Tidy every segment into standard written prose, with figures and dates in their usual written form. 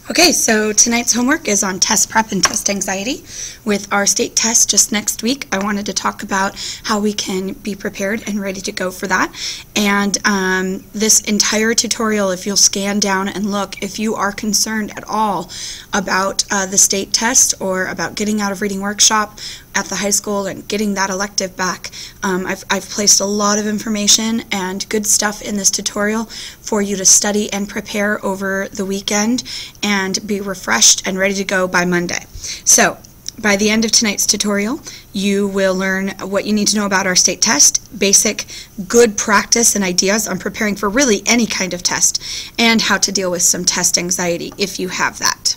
Okay, so tonight's homework is on test prep and test anxiety. With our state test just next week, I wanted to talk about how we can be prepared and ready to go for that. And this entire tutorial, if you'll scan down and look, if you are concerned at all about the state test or about getting out of reading workshop at the high school and getting that elective back, I've placed a lot of information and good stuff in this tutorial for you to study and prepare over the weekend and be refreshed and ready to go by Monday. So by the end of tonight's tutorial, you will learn what you need to know about our state test, basic good practice and ideas on preparing for really any kind of test, and how to deal with some test anxiety if you have that.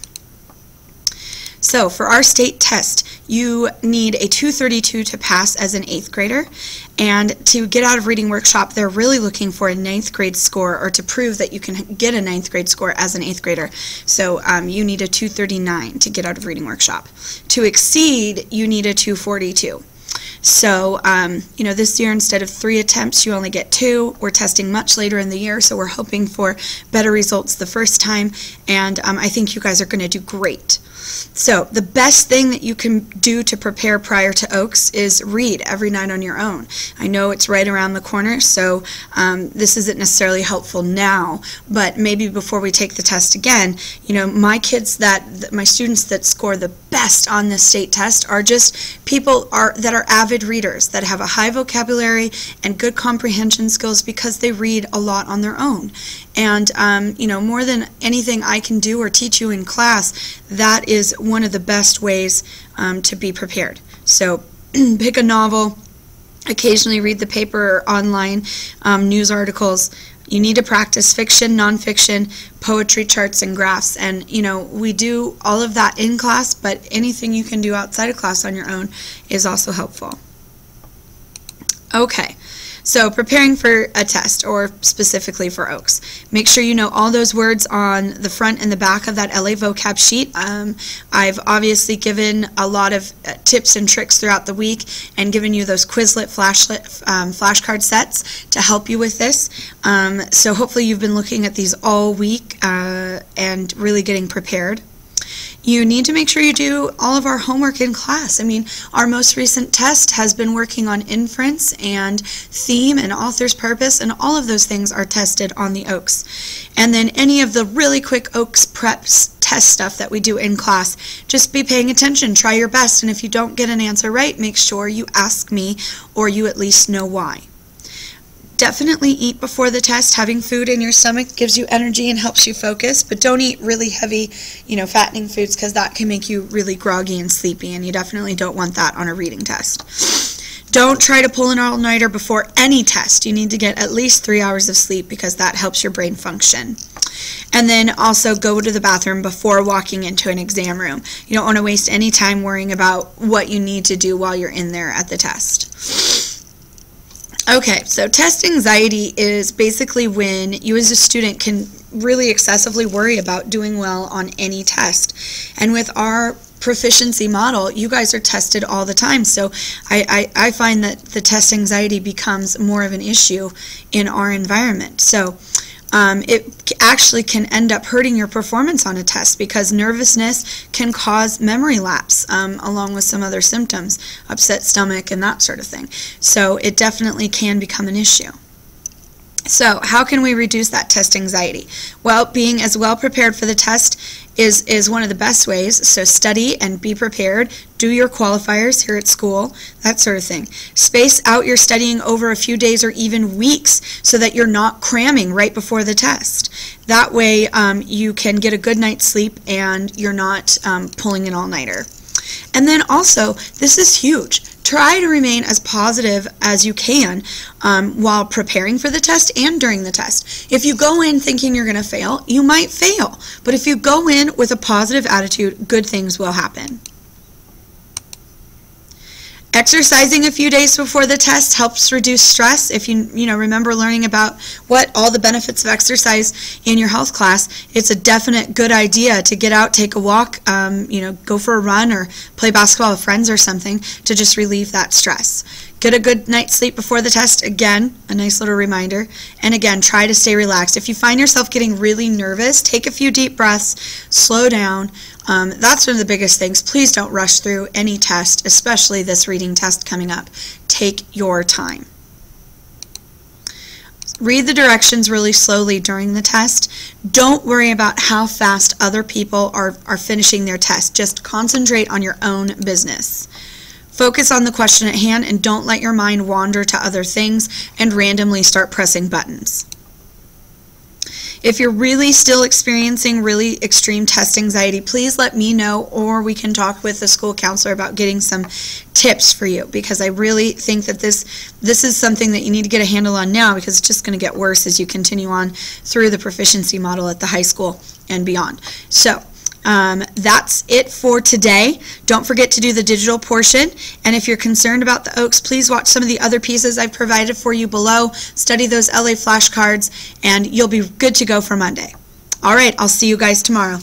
So for our state test, you need a 232 to pass as an 8th grader, and to get out of reading workshop, they're really looking for a 9th grade score, or to prove that you can get a 9th grade score as an 8th grader. So you need a 239 to get out of reading workshop. To exceed, you need a 242. So, you know, this year instead of 3 attempts, you only get 2. We're testing much later in the year, so we're hoping for better results the first time, and I think you guys are going to do great. So the best thing that you can do to prepare prior to Oaks is read every night on your own. I know it's right around the corner, so this isn't necessarily helpful now, but maybe before we take the test again, you know, my students that score the best on this state test are just people that are avid readers, that have a high vocabulary and good comprehension skills because they read a lot on their own. And, you know, more than anything I can do or teach you in class, that is one of the best ways to be prepared. So pick a novel, occasionally read the paper or online news articles. You need to practice fiction, nonfiction, poetry, charts, and graphs. And, you know, we do all of that in class, but anything you can do outside of class on your own is also helpful. Okay. So preparing for a test, or specifically for Oaks, make sure you know all those words on the front and the back of that LA vocab sheet. I've obviously given a lot of tips and tricks throughout the week and given you those Quizlet flashcard sets to help you with this. So hopefully you've been looking at these all week and really getting prepared. You need to make sure you do all of our homework in class. I mean, our most recent test has been working on inference and theme and author's purpose, and all of those things are tested on the Oaks. And then any of the really quick Oaks preps test stuff that we do in class, just be paying attention, try your best, and if you don't get an answer right, make sure you ask me or you at least know why. Definitely eat before the test. Having food in your stomach gives you energy and helps you focus, but don't eat really heavy, you know, fattening foods, because that can make you really groggy and sleepy, and you definitely don't want that on a reading test. Don't try to pull an all-nighter before any test. You need to get at least 3 hours of sleep because that helps your brain function. And then also go to the bathroom before walking into an exam room. You don't want to waste any time worrying about what you need to do while you're in there at the test. Okay, so test anxiety is basically when you as a student can really excessively worry about doing well on any test. And with our proficiency model, you guys are tested all the time, so I find that the test anxiety becomes more of an issue in our environment. So it actually can end up hurting your performance on a test because nervousness can cause memory lapse along with some other symptoms, upset stomach and that sort of thing. So it definitely can become an issue. So how can we reduce that test anxiety? Well, being as well prepared for the test is one of the best ways. So study and be prepared. Do your qualifiers here at school, that sort of thing. Space out your studying over a few days or even weeks so that you're not cramming right before the test. That way you can get a good night's sleep and you're not pulling an all-nighter. And then also, this is huge. Try to remain as positive as you can while preparing for the test and during the test. If you go in thinking you're going to fail, you might fail. But if you go in with a positive attitude, good things will happen. Exercising a few days before the test helps reduce stress. If you remember learning about what all the benefits of exercise in your health class, it's a definite good idea to get out, take a walk, go for a run or play basketball with friends or something to just relieve that stress. Get a good night's sleep before the test. Again, a nice little reminder. And again, try to stay relaxed. If you find yourself getting really nervous, take a few deep breaths, slow down. That's one of the biggest things. Please don't rush through any test, especially this reading test coming up. Take your time. Read the directions really slowly during the test. Don't worry about how fast other people are finishing their test. Just concentrate on your own business. Focus on the question at hand and don't let your mind wander to other things and randomly start pressing buttons. If you're really still experiencing really extreme test anxiety, please let me know, or we can talk with the school counselor about getting some tips for you, because I really think that this is something that you need to get a handle on now, because it's just going to get worse as you continue on through the proficiency model at the high school and beyond. So that's it for today. Don't forget to do the digital portion, and if you're concerned about the Oaks, please watch some of the other pieces I've provided for you below. Study those LA flashcards, and you'll be good to go for Monday. All right, I'll see you guys tomorrow.